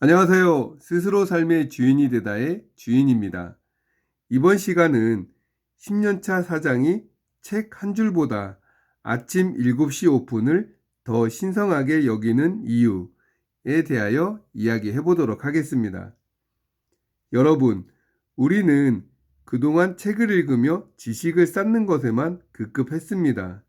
안녕하세요. 스스로 삶의 주인이 되다의 주인입니다. 이번 시간은 10년차 사장이 책 한 줄보다 아침 7시 오픈을 더 신성하게 여기는 이유에 대하여 이야기해 보도록 하겠습니다. 여러분, 우리는 그동안 책을 읽으며 지식을 쌓는 것에만 급급했습니다.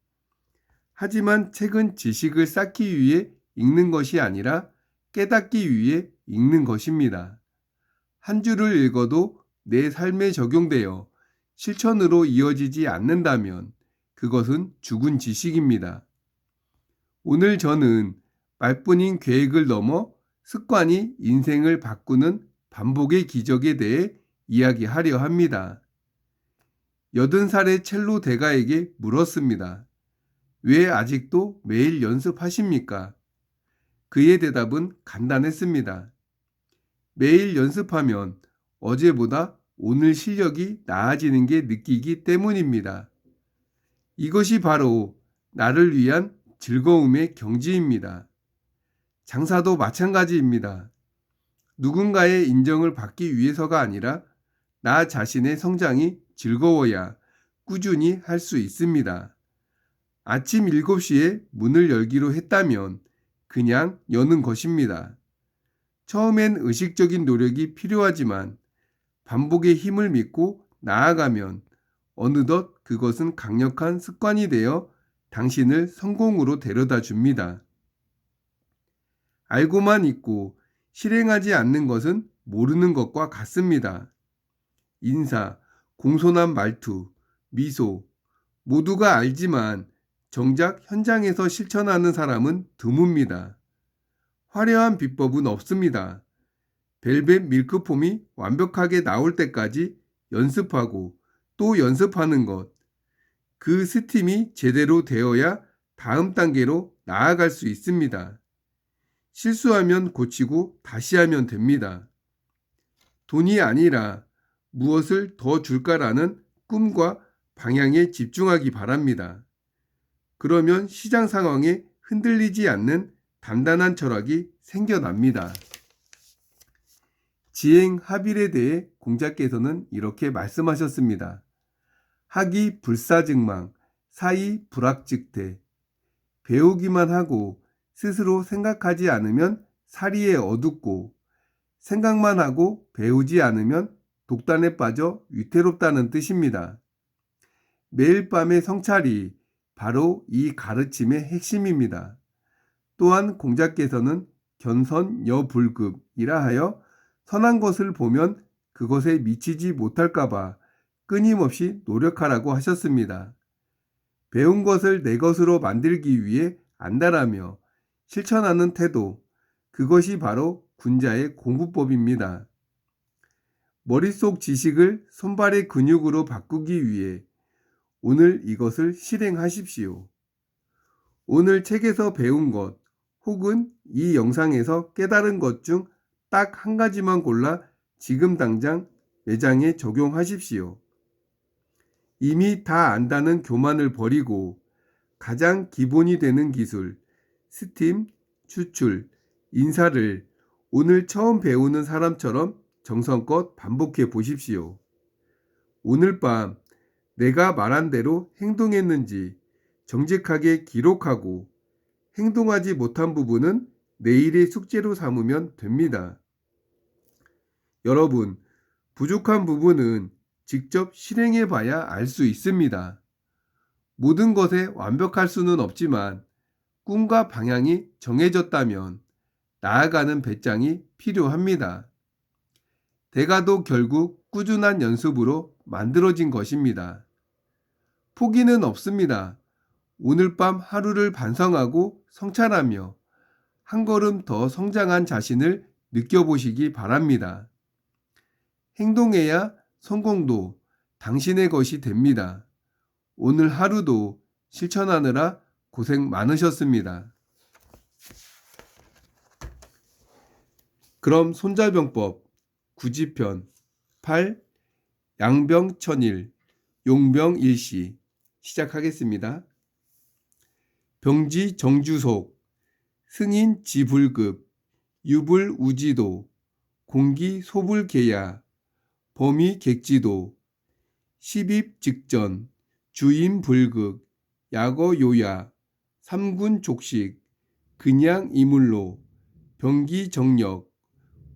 하지만 책은 지식을 쌓기 위해 읽는 것이 아니라 깨닫기 위해 읽는 것입니다. 한 줄을 읽어도 내 삶에 적용되어 실천으로 이어지지 않는다면 그것은 죽은 지식입니다. 오늘 저는 말뿐인 계획을 넘어 습관이 인생을 바꾸는 반복의 기적에 대해 이야기하려 합니다. 80살의 첼로 대가에게 물었습니다. 왜 아직도 매일 연습하십니까? 그의 대답은 간단했습니다. 매일 연습하면 어제보다 오늘 실력이 나아지는 게 느끼기 때문입니다. 이것이 바로 나를 위한 즐거움의 경지입니다. 장사도 마찬가지입니다. 누군가의 인정을 받기 위해서가 아니라 나 자신의 성장이 즐거워야 꾸준히 할 수 있습니다. 아침 7시에 문을 열기로 했다면 그냥 여는 것입니다. 처음엔 의식적인 노력이 필요하지만 반복의 힘을 믿고 나아가면 어느덧 그것은 강력한 습관이 되어 당신을 성공으로 데려다 줍니다. 알고만 있고 실행하지 않는 것은 모르는 것과 같습니다. 인사, 공손한 말투, 미소, 모두가 알지만 정작 현장에서 실천하는 사람은 드뭅니다. 화려한 비법은 없습니다. 벨벳 밀크폼이 완벽하게 나올 때까지 연습하고 또 연습하는 것. 그 스팀이 제대로 되어야 다음 단계로 나아갈 수 있습니다. 실수하면 고치고 다시 하면 됩니다. 돈이 아니라 무엇을 더 줄까라는 꿈과 방향에 집중하기 바랍니다. 그러면 시장 상황에 흔들리지 않는 단단한 철학이 생겨납니다. 지행 합일에 대해 공자께서는 이렇게 말씀하셨습니다. 학이 불사증망, 사이 불악직태. 배우기만 하고 스스로 생각하지 않으면 사리에 어둡고 생각만 하고 배우지 않으면 독단에 빠져 위태롭다는 뜻입니다. 매일 밤의 성찰이 바로 이 가르침의 핵심입니다. 또한 공자께서는 견선여불급이라 하여 선한 것을 보면 그것에 미치지 못할까봐 끊임없이 노력하라고 하셨습니다. 배운 것을 내 것으로 만들기 위해 안달하며 실천하는 태도, 그것이 바로 군자의 공부법입니다. 머릿속 지식을 손발의 근육으로 바꾸기 위해 오늘 이것을 실행하십시오. 오늘 책에서 배운 것 혹은 이 영상에서 깨달은 것 중 딱 한 가지만 골라 지금 당장 매장에 적용하십시오. 이미 다 안다는 교만을 버리고 가장 기본이 되는 기술, 스팀, 추출, 인사를 오늘 처음 배우는 사람처럼 정성껏 반복해 보십시오. 오늘 밤 내가 말한 대로 행동했는지 정직하게 기록하고 행동하지 못한 부분은 내일의 숙제로 삼으면 됩니다. 여러분, 부족한 부분은 직접 실행해 봐야 알 수 있습니다. 모든 것에 완벽할 수는 없지만 꿈과 방향이 정해졌다면 나아가는 배짱이 필요합니다. 대가도 결국 꾸준한 연습으로 만들어진 것입니다. 포기는 없습니다. 오늘 밤 하루를 반성하고 성찰하며 한 걸음 더 성장한 자신을 느껴보시기 바랍니다. 행동해야 성공도 당신의 것이 됩니다. 오늘 하루도 실천하느라 고생 많으셨습니다. 그럼 손자병법 9지편 8. 양병천일 용병일시 시작하겠습니다. 병지 정주속 승인 지불급 유불 우지도, 공기 소불 계야, 범위 객지도, 시입 직전, 주임 불극, 야거 요야, 삼군 족식, 그냥 이물로, 병기 정력,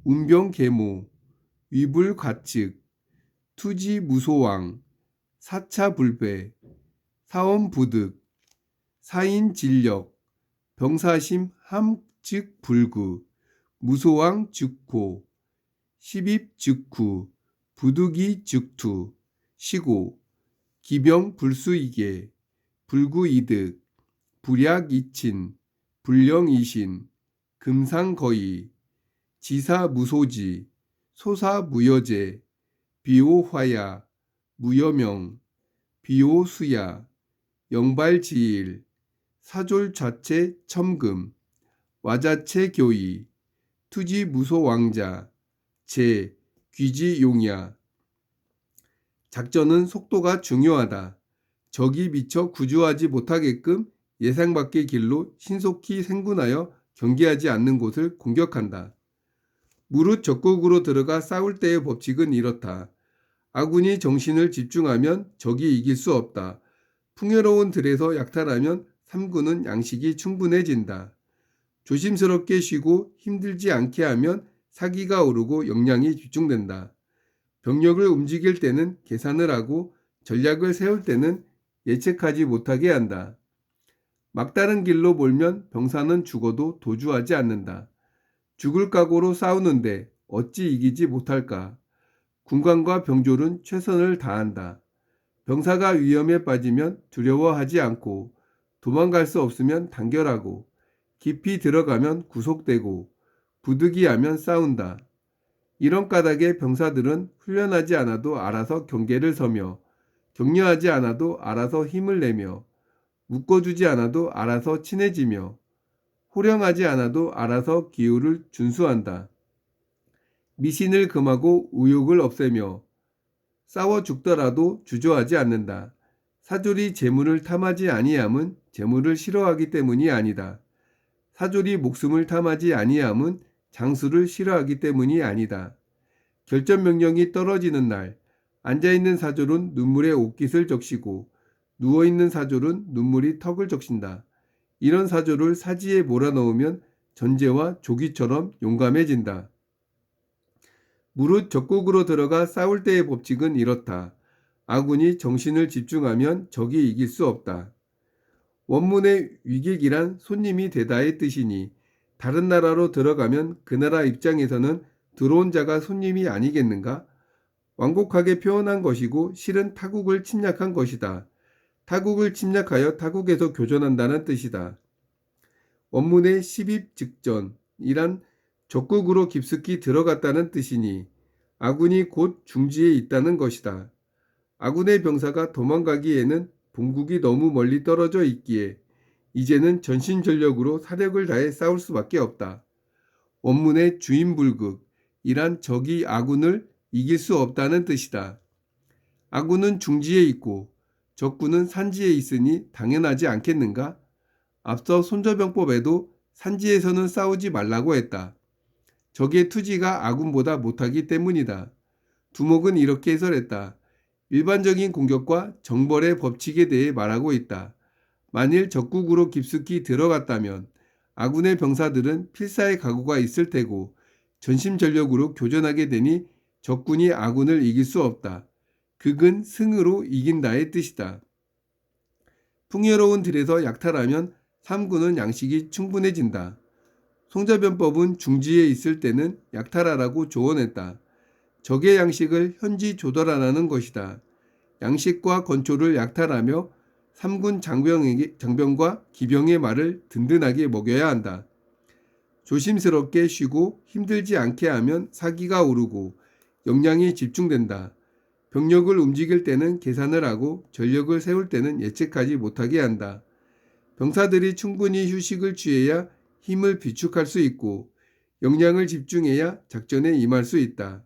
운병 계모, 위불 과측, 투지 무소왕, 사차 불배, 사원 부득, 사인 진력, 병사심 함즉 불구, 무소왕 즉고, 시입 즉후, 부득이 즉투, 시고, 기병 불수이계, 불구이득, 불약이친, 불령이신, 금상거의, 지사무소지, 소사무여제, 비오화야, 무여명, 비오수야, 영발지일, 사졸좌체 첨금, 와자체 교의, 투지무소왕자, 제, 귀지용야. 작전은 속도가 중요하다. 적이 미처 구조하지 못하게끔 예상 밖의 길로 신속히 생군하여 경계하지 않는 곳을 공격한다. 무릇 적국으로 들어가 싸울 때의 법칙은 이렇다. 아군이 정신을 집중하면 적이 이길 수 없다. 풍요로운 들에서 약탈하면 삼군은 양식이 충분해진다. 조심스럽게 쉬고 힘들지 않게 하면 사기가 오르고 역량이 집중된다. 병력을 움직일 때는 계산을 하고 전략을 세울 때는 예측하지 못하게 한다. 막다른 길로 몰면 병사는 죽어도 도주하지 않는다. 죽을 각오로 싸우는데 어찌 이기지 못할까? 군관과 병졸은 최선을 다한다. 병사가 위험에 빠지면 두려워하지 않고 도망갈 수 없으면 단결하고 깊이 들어가면 구속되고 부득이하면 싸운다. 이런 까닭에 병사들은 훈련하지 않아도 알아서 경계를 서며 격려하지 않아도 알아서 힘을 내며 묶어주지 않아도 알아서 친해지며 호령하지 않아도 알아서 기후를 준수한다. 미신을 금하고 의욕을 없애며 싸워 죽더라도 주저하지 않는다. 사졸이 재물을 탐하지 아니함은 재물을 싫어하기 때문이 아니다. 사졸이 목숨을 탐하지 아니함은 장수를 싫어하기 때문이 아니다. 결전명령이 떨어지는 날 앉아있는 사졸은 눈물에 옷깃을 적시고 누워있는 사졸은 눈물이 턱을 적신다. 이런 사졸을 사지에 몰아넣으면 전제와 조기처럼 용감해진다. 무릇 적국으로 들어가 싸울 때의 법칙은 이렇다. 아군이 정신을 집중하면 적이 이길 수 없다. 원문의 위객이란 손님이 되다의 뜻이니 다른 나라로 들어가면 그 나라 입장에서는 들어온 자가 손님이 아니겠는가? 완곡하게 표현한 것이고 실은 타국을 침략한 것이다. 타국을 침략하여 타국에서 교전한다는 뜻이다. 원문의 시입 직전이란 적국으로 깊숙이 들어갔다는 뜻이니 아군이 곧 중지에 있다는 것이다. 아군의 병사가 도망가기에는 본국이 너무 멀리 떨어져 있기에 이제는 전신전력으로 사력을 다해 싸울 수밖에 없다. 원문의 주임불극이란 적이 아군을 이길 수 없다는 뜻이다. 아군은 중지에 있고 적군은 산지에 있으니 당연하지 않겠는가? 앞서 손저병법에도 산지에서는 싸우지 말라고 했다. 적의 투지가 아군보다 못하기 때문이다. 두목은 이렇게 해설했다. 일반적인 공격과 정벌의 법칙에 대해 말하고 있다. 만일 적국으로 깊숙이 들어갔다면 아군의 병사들은 필사의 각오가 있을 테고 전심전력으로 교전하게 되니 적군이 아군을 이길 수 없다. 극은 승으로 이긴다의 뜻이다. 풍요로운 들에서 약탈하면 삼군은 양식이 충분해진다. 송자변법은 중지에 있을 때는 약탈하라고 조언했다. 적의 양식을 현지 조달하라는 것이다. 양식과 건초를 약탈하며 삼군 장병과 기병의 말을 든든하게 먹여야 한다. 조심스럽게 쉬고 힘들지 않게 하면 사기가 오르고 역량이 집중된다. 병력을 움직일 때는 계산을 하고 전력을 세울 때는 예측하지 못하게 한다. 병사들이 충분히 휴식을 취해야 힘을 비축할 수 있고 역량을 집중해야 작전에 임할 수 있다.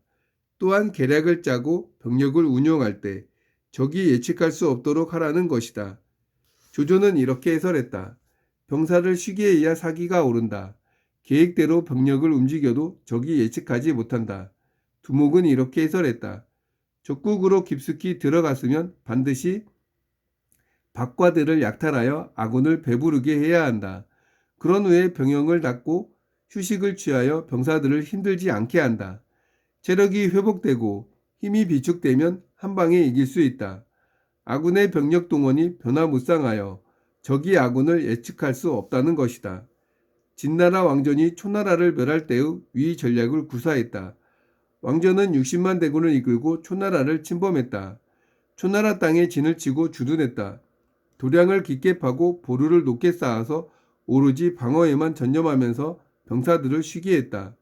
또한 계략을 짜고 병력을 운용할 때 적이 예측할 수 없도록 하라는 것이다. 조조는 이렇게 해설했다. 병사를 쉬게 해야 사기가 오른다. 계획대로 병력을 움직여도 적이 예측하지 못한다. 두목은 이렇게 해설했다. 적국으로 깊숙이 들어갔으면 반드시 박과들을 약탈하여 아군을 배부르게 해야 한다. 그런 후에 병영을 닫고 휴식을 취하여 병사들을 힘들지 않게 한다. 체력이 회복되고 힘이 비축되면 한 방에 이길 수 있다. 아군의 병력 동원이 변화무쌍하여 적이 아군을 예측할 수 없다는 것이다. 진나라 왕전이 초나라를 멸할 때의 위 전략을 구사했다. 왕전은 60만 대군을 이끌고 초나라를 침범했다. 초나라 땅에 진을 치고 주둔했다. 도량을 깊게 파고 보루를 높게 쌓아서 오로지 방어에만 전념하면서 병사들을 쉬게 했다.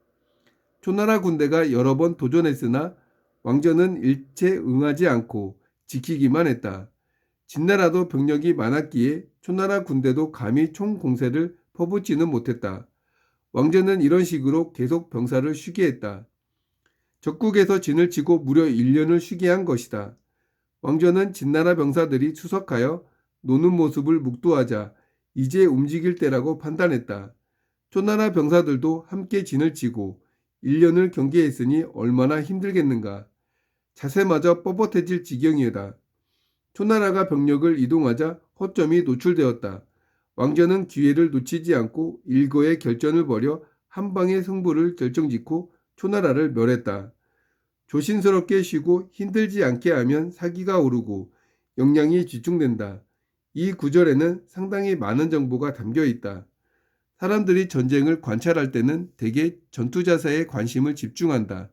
초나라 군대가 여러 번 도전했으나 왕전은 일체 응하지 않고 지키기만 했다. 진나라도 병력이 많았기에 초나라 군대도 감히 총 공세를 퍼붓지는 못했다. 왕전은 이런 식으로 계속 병사를 쉬게 했다. 적국에서 진을 치고 무려 1년을 쉬게 한 것이다. 왕전은 진나라 병사들이 추석하여 노는 모습을 묵도하자 이제 움직일 때라고 판단했다. 초나라 병사들도 함께 진을 치고 1년을 경계했으니 얼마나 힘들겠는가. 자세마저 뻣뻣해질 지경이다. 초나라가 병력을 이동하자 허점이 노출되었다. 왕전은 기회를 놓치지 않고 일거의 결전을 벌여 한 방의 승부를 결정짓고 초나라를 멸했다. 조심스럽게 쉬고 힘들지 않게 하면 사기가 오르고 역량이 집중된다. 이 구절에는 상당히 많은 정보가 담겨 있다. 사람들이 전쟁을 관찰할 때는 대개 전투 자세에 관심을 집중한다.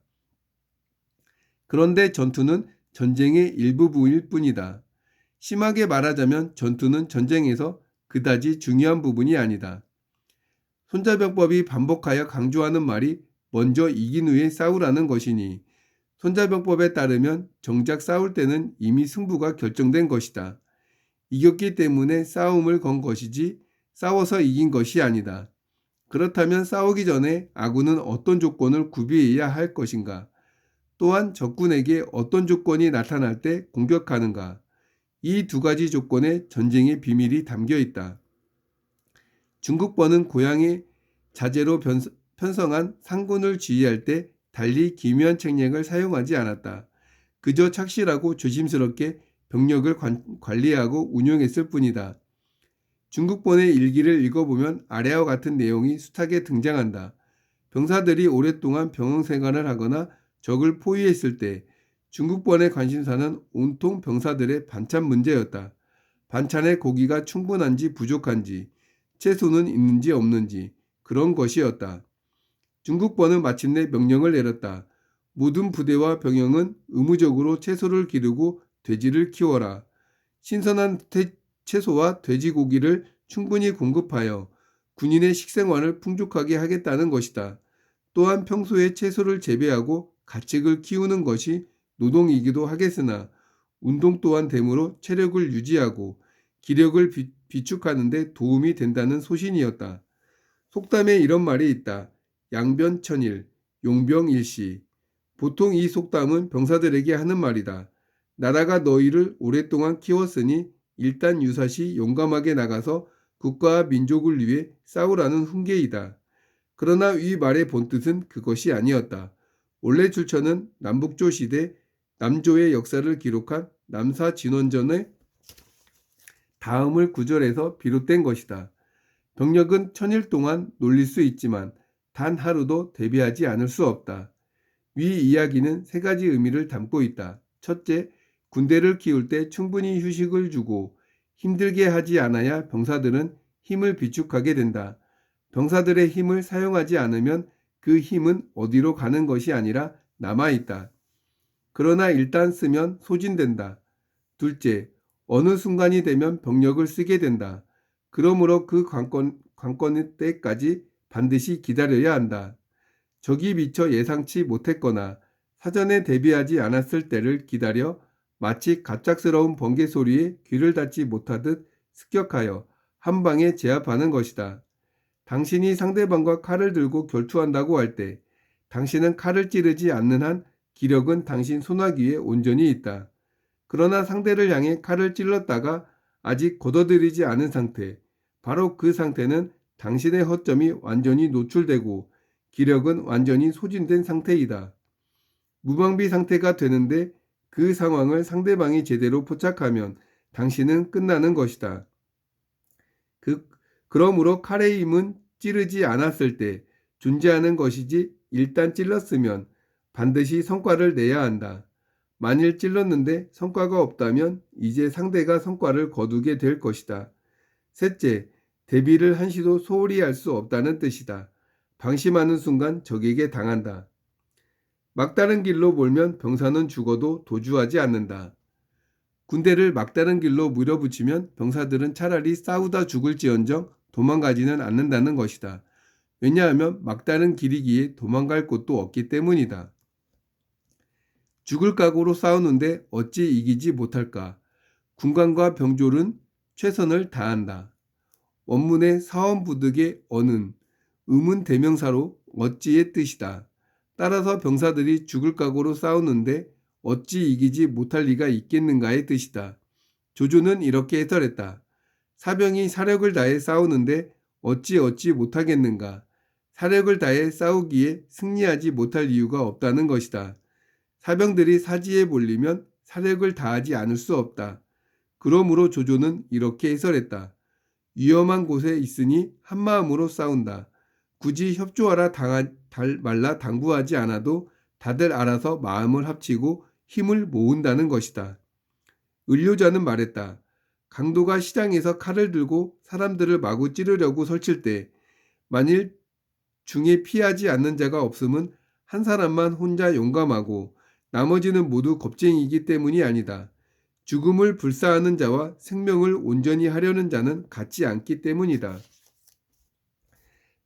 그런데 전투는 전쟁의 일부분일 뿐이다. 심하게 말하자면 전투는 전쟁에서 그다지 중요한 부분이 아니다. 손자병법이 반복하여 강조하는 말이 먼저 이긴 후에 싸우라는 것이니 손자병법에 따르면 정작 싸울 때는 이미 승부가 결정된 것이다. 이겼기 때문에 싸움을 건 것이지 싸워서 이긴 것이 아니다. 그렇다면 싸우기 전에 아군은 어떤 조건을 구비해야 할 것인가? 또한 적군에게 어떤 조건이 나타날 때 공격하는가? 이 두 가지 조건에 전쟁의 비밀이 담겨 있다. 중국번은 고향의 자제로 편성한 상군을 지휘할 때 달리 기묘한 책략을 사용하지 않았다. 그저 착실하고 조심스럽게 병력을 관리하고 운용했을 뿐이다. 중국번의 일기를 읽어보면 아래와 같은 내용이 숱하게 등장한다. 병사들이 오랫동안 병영 생활을 하거나 적을 포위했을 때 중국번의 관심사는 온통 병사들의 반찬 문제였다. 반찬에 고기가 충분한지 부족한지, 채소는 있는지 없는지 그런 것이었다. 중국번은 마침내 명령을 내렸다. 모든 부대와 병영은 의무적으로 채소를 기르고 돼지를 키워라. 신선한 채소와 돼지고기를 충분히 공급하여 군인의 식생활을 풍족하게 하겠다는 것이다. 또한 평소에 채소를 재배하고 가축을 키우는 것이 노동이기도 하겠으나 운동 또한 되므로 체력을 유지하고 기력을 비축하는 데 도움이 된다는 소신이었다. 속담에 이런 말이 있다. 양변천일, 용병일시. 보통 이 속담은 병사들에게 하는 말이다. 나라가 너희를 오랫동안 키웠으니 일단 유사시 용감하게 나가서 국가와 민족을 위해 싸우라는 훈계이다. 그러나 이 말의 본뜻은 그것이 아니었다. 원래 출처는 남북조 시대 남조의 역사를 기록한 남사진원전의 다음을 구절에서 비롯된 것이다. 병력은 1000일 동안 놀릴 수 있지만 단 하루도 대비하지 않을 수 없다. 위 이야기는 세 가지 의미를 담고 있다. 첫째, 군대를 키울 때 충분히 휴식을 주고 힘들게 하지 않아야 병사들은 힘을 비축하게 된다. 병사들의 힘을 사용하지 않으면 그 힘은 어디로 가는 것이 아니라 남아있다. 그러나 일단 쓰면 소진된다. 둘째, 어느 순간이 되면 병력을 쓰게 된다. 그러므로 그 관건 때까지 반드시 기다려야 한다. 적이 미처 예상치 못했거나 사전에 대비하지 않았을 때를 기다려 마치 갑작스러운 번개 소리에 귀를 닫지 못하듯 습격하여 한 방에 제압하는 것이다. 당신이 상대방과 칼을 들고 결투한다고 할 때 당신은 칼을 찌르지 않는 한 기력은 당신 손아귀에 온전히 있다. 그러나 상대를 향해 칼을 찔렀다가 아직 걷어들이지 않은 상태, 바로 그 상태는 당신의 허점이 완전히 노출되고 기력은 완전히 소진된 상태이다. 무방비 상태가 되는데 그 상황을 상대방이 제대로 포착하면 당신은 끝나는 것이다. 그러므로 칼의 힘은 찌르지 않았을 때 존재하는 것이지 일단 찔렀으면 반드시 성과를 내야 한다. 만일 찔렀는데 성과가 없다면 이제 상대가 성과를 거두게 될 것이다. 셋째, 대비를 한시도 소홀히 할 수 없다는 뜻이다. 방심하는 순간 적에게 당한다. 막다른 길로 몰면 병사는 죽어도 도주하지 않는다. 군대를 막다른 길로 밀어붙이면 병사들은 차라리 싸우다 죽을지언정 도망가지는 않는다는 것이다. 왜냐하면 막다른 길이기에 도망갈 곳도 없기 때문이다. 죽을 각오로 싸우는데 어찌 이기지 못할까? 군관과 병졸은 최선을 다한다. 원문의 사원부득의 어는 음은 대명사로 어찌의 뜻이다. 따라서 병사들이 죽을 각오로 싸우는데 어찌 이기지 못할 리가 있겠는가의 뜻이다. 조조는 이렇게 해설했다. 사병이 사력을 다해 싸우는데 어찌 못하겠는가. 사력을 다해 싸우기에 승리하지 못할 이유가 없다는 것이다. 사병들이 사지에 몰리면 사력을 다하지 않을 수 없다. 그러므로 조조는 이렇게 해설했다. 위험한 곳에 있으니 한마음으로 싸운다. 굳이 협조하라 말라 당부하지 않아도 다들 알아서 마음을 합치고 힘을 모은다는 것이다. 을료자는 말했다. 강도가 시장에서 칼을 들고 사람들을 마구 찌르려고 설칠 때 만일 중에 피하지 않는 자가 없음은 한 사람만 혼자 용감하고 나머지는 모두 겁쟁이이기 때문이 아니다. 죽음을 불사하는 자와 생명을 온전히 하려는 자는 같지 않기 때문이다.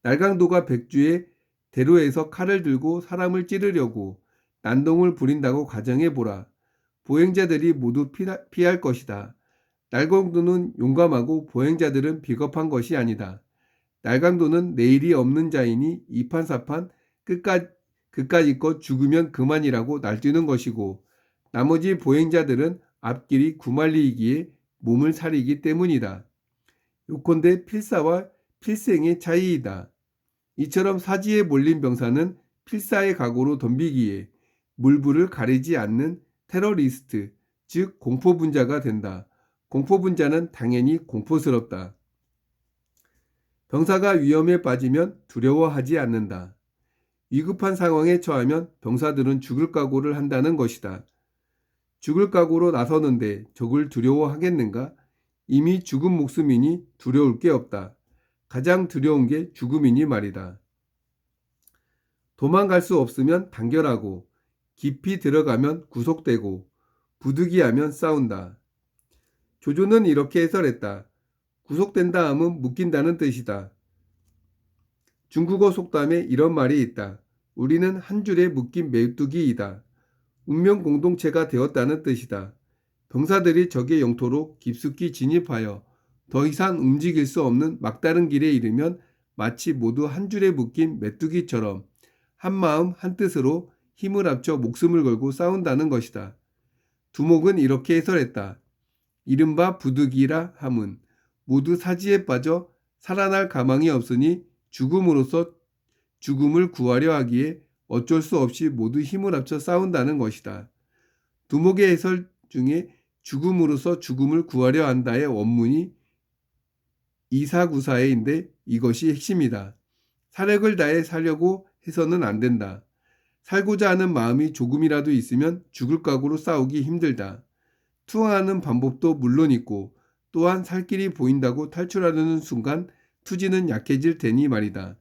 날강도가 백주에 대로에서 칼을 들고 사람을 찌르려고 난동을 부린다고 가정해보라. 보행자들이 모두 피할 것이다. 날강도는 용감하고 보행자들은 비겁한 것이 아니다. 날강도는 내일이 없는 자이니 이판사판 그까짓 죽으면 그만이라고 날뛰는 것이고 나머지 보행자들은 앞길이 구말리이기에 몸을 사리기 때문이다. 요컨대 필사와 필생의 차이이다. 이처럼 사지에 몰린 병사는 필사의 각오로 덤비기에 물불을 가리지 않는 테러리스트, 즉 공포분자가 된다. 공포분자는 당연히 공포스럽다. 병사가 위험에 빠지면 두려워하지 않는다. 위급한 상황에 처하면 병사들은 죽을 각오를 한다는 것이다. 죽을 각오로 나서는데 적을 두려워하겠는가? 이미 죽은 목숨이니 두려울 게 없다. 가장 두려운 게 죽음이니 말이다. 도망갈 수 없으면 단결하고 깊이 들어가면 구속되고 부득이하면 싸운다. 조조는 이렇게 해설했다. 구속된다 함은 묶인다는 뜻이다. 중국어 속담에 이런 말이 있다. 우리는 한 줄에 묶인 메뚜기이다. 운명 공동체가 되었다는 뜻이다. 병사들이 적의 영토로 깊숙이 진입하여 더 이상 움직일 수 없는 막다른 길에 이르면 마치 모두 한 줄에 묶인 메뚜기처럼 한마음 한뜻으로 힘을 합쳐 목숨을 걸고 싸운다는 것이다. 두목은 이렇게 해설했다. 이른바 부득이라 함은 모두 사지에 빠져 살아날 가망이 없으니 죽음으로써 죽음을 구하려 하기에 어쩔 수 없이 모두 힘을 합쳐 싸운다는 것이다. 두목의 해설 중에 죽음으로써 죽음을 구하려 한다의 원문이 이사구사에인데 이것이 핵심이다. 사력을 다해 살려고 해서는 안 된다. 살고자 하는 마음이 조금이라도 있으면 죽을 각오로 싸우기 힘들다. 투항하는 방법도 물론 있고 또한 살 길이 보인다고 탈출하려는 순간 투지는 약해질 테니 말이다.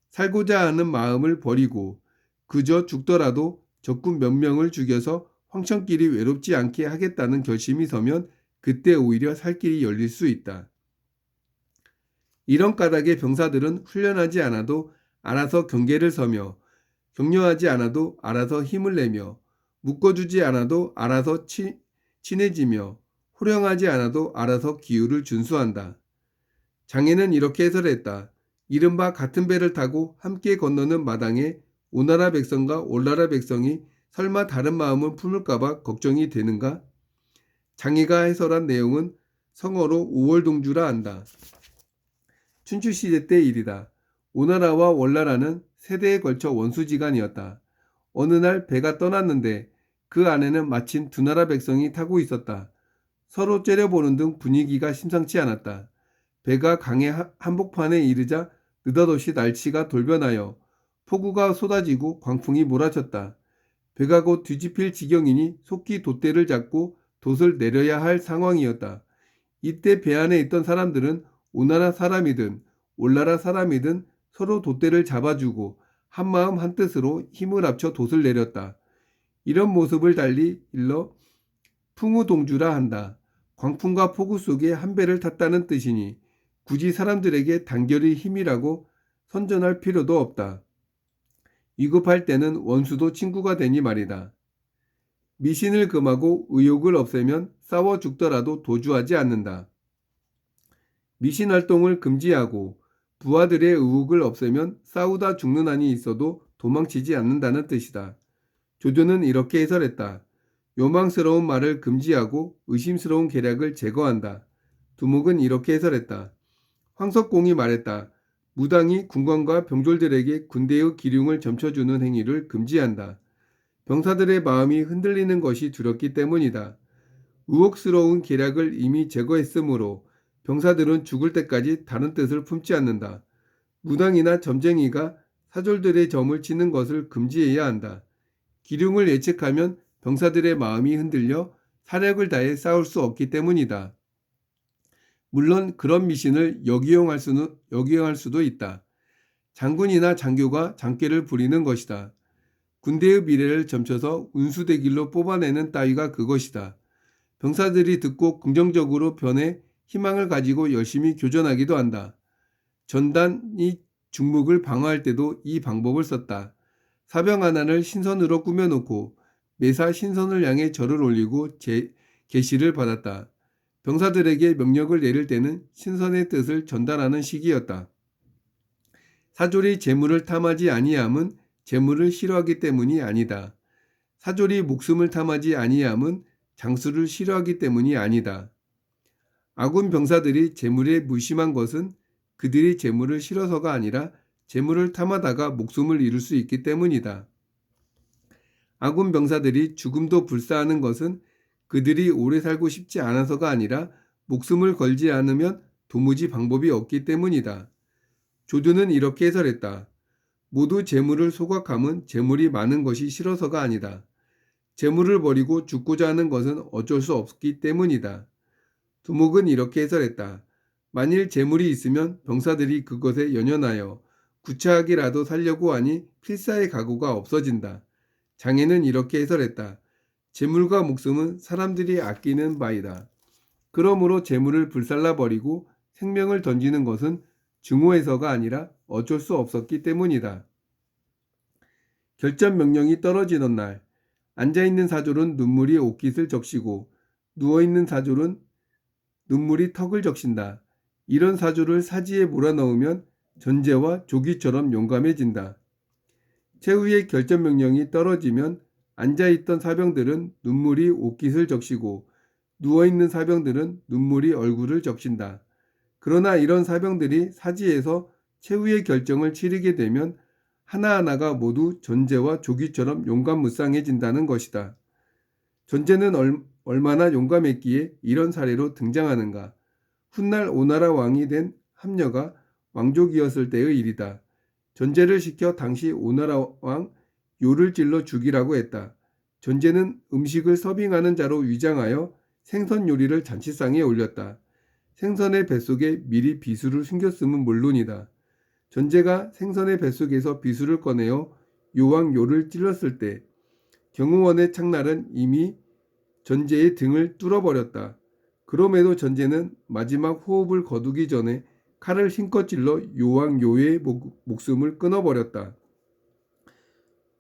살고자 하는 마음을 버리고 그저 죽더라도 적군 몇 명을 죽여서 황천길이 외롭지 않게 하겠다는 결심이 서면 그때 오히려 살 길이 열릴 수 있다. 이런 까닭에 병사들은 훈련하지 않아도 알아서 경계를 서며 격려하지 않아도 알아서 힘을 내며 묶어주지 않아도 알아서 친해지며 호령하지 않아도 알아서 기율을 준수한다. 장애는 이렇게 해설했다. 이른바 같은 배를 타고 함께 건너는 마당에 오나라 백성과 올나라 백성이 설마 다른 마음을 품을까봐 걱정이 되는가? 장애가 해설한 내용은 성어로 오월동주라 한다. 춘추시대 때 일이다. 오나라와 월나라는 세대에 걸쳐 원수지간이었다. 어느 날 배가 떠났는데 그 안에는 마침 두 나라 백성이 타고 있었다. 서로 째려보는 등 분위기가 심상치 않았다. 배가 강의 한복판에 이르자 느닷없이 날씨가 돌변하여 폭우가 쏟아지고 광풍이 몰아쳤다. 배가 곧 뒤집힐 지경이니 속히 돛대를 잡고 돛을 내려야 할 상황이었다. 이때 배 안에 있던 사람들은 오나라 사람이든 올나라 사람이든 서로 돛대를 잡아주고 한마음 한뜻으로 힘을 합쳐 돛을 내렸다. 이런 모습을 달리 일러 풍우동주라 한다. 광풍과 폭우 속에 한 배를 탔다는 뜻이니 굳이 사람들에게 단결의 힘이라고 선전할 필요도 없다. 위급할 때는 원수도 친구가 되니 말이다. 미신을 금하고 의욕을 없애면 싸워 죽더라도 도주하지 않는다. 미신 활동을 금지하고 부하들의 의혹을 없애면 싸우다 죽는 한이 있어도 도망치지 않는다는 뜻이다. 조조는 이렇게 해설했다. 요망스러운 말을 금지하고 의심스러운 계략을 제거한다. 두목은 이렇게 해설했다. 황석공이 말했다. 무당이 군관과 병졸들에게 군대의 기륭을 점쳐주는 행위를 금지한다. 병사들의 마음이 흔들리는 것이 두렵기 때문이다. 의혹스러운 계략을 이미 제거했으므로 병사들은 죽을 때까지 다른 뜻을 품지 않는다. 무당이나 점쟁이가 사졸들의 점을 치는 것을 금지해야 한다. 기륭을 예측하면 병사들의 마음이 흔들려 사력을 다해 싸울 수 없기 때문이다. 물론 그런 미신을 역이용할 수도 있다. 장군이나 장교가 장꾀를 부리는 것이다. 군대의 미래를 점쳐서 운수대길로 뽑아내는 따위가 그것이다. 병사들이 듣고 긍정적으로 변해 희망을 가지고 열심히 교전하기도 한다. 전단이 중묵을 방어할 때도 이 방법을 썼다. 사병 하나를 신선으로 꾸며놓고 매사 신선을 향해 절을 올리고 계시를 받았다. 병사들에게 명령을 내릴 때는 신선의 뜻을 전달하는 시기였다. 사졸이 재물을 탐하지 아니함은 재물을 싫어하기 때문이 아니다. 사졸이 목숨을 탐하지 아니함은 장수를 싫어하기 때문이 아니다. 아군 병사들이 재물에 무심한 것은 그들이 재물을 싫어서가 아니라 재물을 탐하다가 목숨을 잃을 수 있기 때문이다. 아군 병사들이 죽음도 불사하는 것은 그들이 오래 살고 싶지 않아서가 아니라 목숨을 걸지 않으면 도무지 방법이 없기 때문이다. 조조는 이렇게 해설했다. 모두 재물을 소각함은 재물이 많은 것이 싫어서가 아니다. 재물을 버리고 죽고자 하는 것은 어쩔 수 없기 때문이다. 두목은 이렇게 해설했다. 만일 재물이 있으면 병사들이 그것에 연연하여 구차하게라도 살려고 하니 필사의 각오가 없어진다. 장애는 이렇게 해설했다. 재물과 목숨은 사람들이 아끼는 바이다. 그러므로 재물을 불살라 버리고 생명을 던지는 것은 증오해서가 아니라 어쩔 수 없었기 때문이다. 결전 명령이 떨어지던 날 앉아있는 사졸은 눈물이 옷깃을 적시고 누워있는 사졸은 눈물이 턱을 적신다. 이런 사졸을 사지에 몰아넣으면 전제와 조기처럼 용감해진다. 최후의 결전 명령이 떨어지면 앉아있던 사병들은 눈물이 옷깃을 적시고 누워있는 사병들은 눈물이 얼굴을 적신다. 그러나 이런 사병들이 사지에서 최후의 결정을 치르게 되면 하나하나가 모두 전제와 조기처럼 용감무쌍해진다는 것이다. 전제는 얼마나 용감했기에 이런 사례로 등장하는가. 훗날 오나라 왕이 된 함녀가 왕족이었을 때의 일이다. 전제를 시켜 당시 오나라 왕 요를 찔러 죽이라고 했다. 전제는 음식을 서빙하는 자로 위장하여 생선 요리를 잔치상에 올렸다. 생선의 뱃속에 미리 비수를 숨겼음은 물론이다. 전제가 생선의 뱃속에서 비수를 꺼내어 요왕 요를 찔렀을 때 경호원의 창날은 이미 전제의 등을 뚫어버렸다. 그럼에도 전제는 마지막 호흡을 거두기 전에 칼을 힘껏 찔러 요왕 요의 목숨을 끊어버렸다.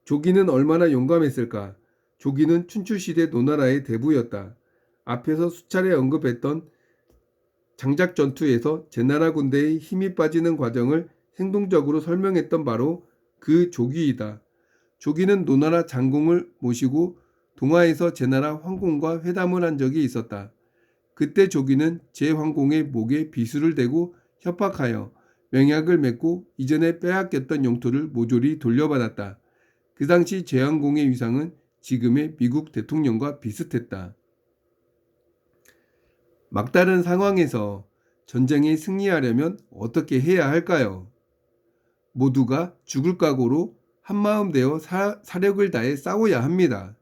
조기는 얼마나 용감했을까? 조기는 춘추시대 노나라의 대부였다. 앞에서 수차례 언급했던 장작 전투에서 제나라 군대의 힘이 빠지는 과정을 생동적으로 설명했던 바로 그 조기이다. 조기는 노나라 장공을 모시고 동하에서 제나라 황공과 회담을 한 적이 있었다. 그때 조기는 제황공의 목에 비수를 대고 협박하여 맹약을 맺고 이전에 빼앗겼던 영토를 모조리 돌려받았다. 그 당시 제왕공의 위상은 지금의 미국 대통령과 비슷했다. 막다른 상황에서 전쟁에 승리하려면 어떻게 해야 할까요? 모두가 죽을 각오로 한마음 되어 사력을 다해 싸워야 합니다.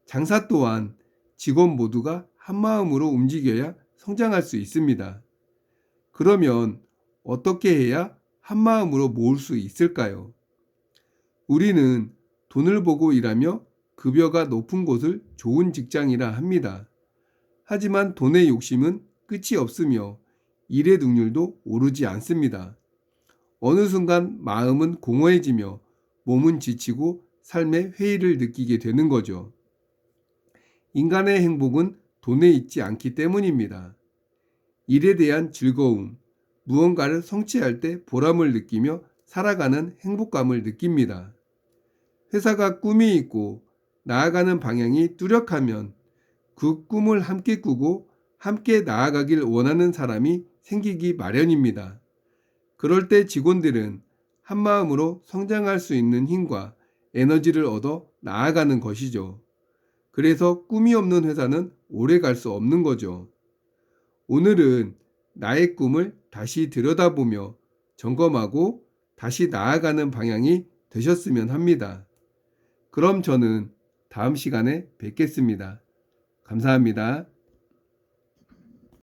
장사 또한 직원 모두가 한마음으로 움직여야 성장할 수 있습니다. 그러면 어떻게 해야 한마음으로 모을 수 있을까요? 우리는 돈을 보고 일하며 급여가 높은 곳을 좋은 직장이라 합니다. 하지만 돈의 욕심은 끝이 없으며 일의 능률도 오르지 않습니다. 어느 순간 마음은 공허해지며 몸은 지치고 삶의 회의를 느끼게 되는 거죠. 인간의 행복은 돈에 있지 않기 때문입니다. 일에 대한 즐거움, 무언가를 성취할 때 보람을 느끼며 살아가는 행복감을 느낍니다. 회사가 꿈이 있고 나아가는 방향이 뚜렷하면 그 꿈을 함께 꾸고 함께 나아가길 원하는 사람이 생기기 마련입니다. 그럴 때 직원들은 한마음으로 성장할 수 있는 힘과 에너지를 얻어 나아가는 것이죠. 그래서 꿈이 없는 회사는 오래 갈 수 없는 거죠. 오늘은 나의 꿈을 다시 들여다보며 점검하고 다시 나아가는 방향이 되셨으면 합니다. 그럼 저는 다음 시간에 뵙겠습니다. 감사합니다.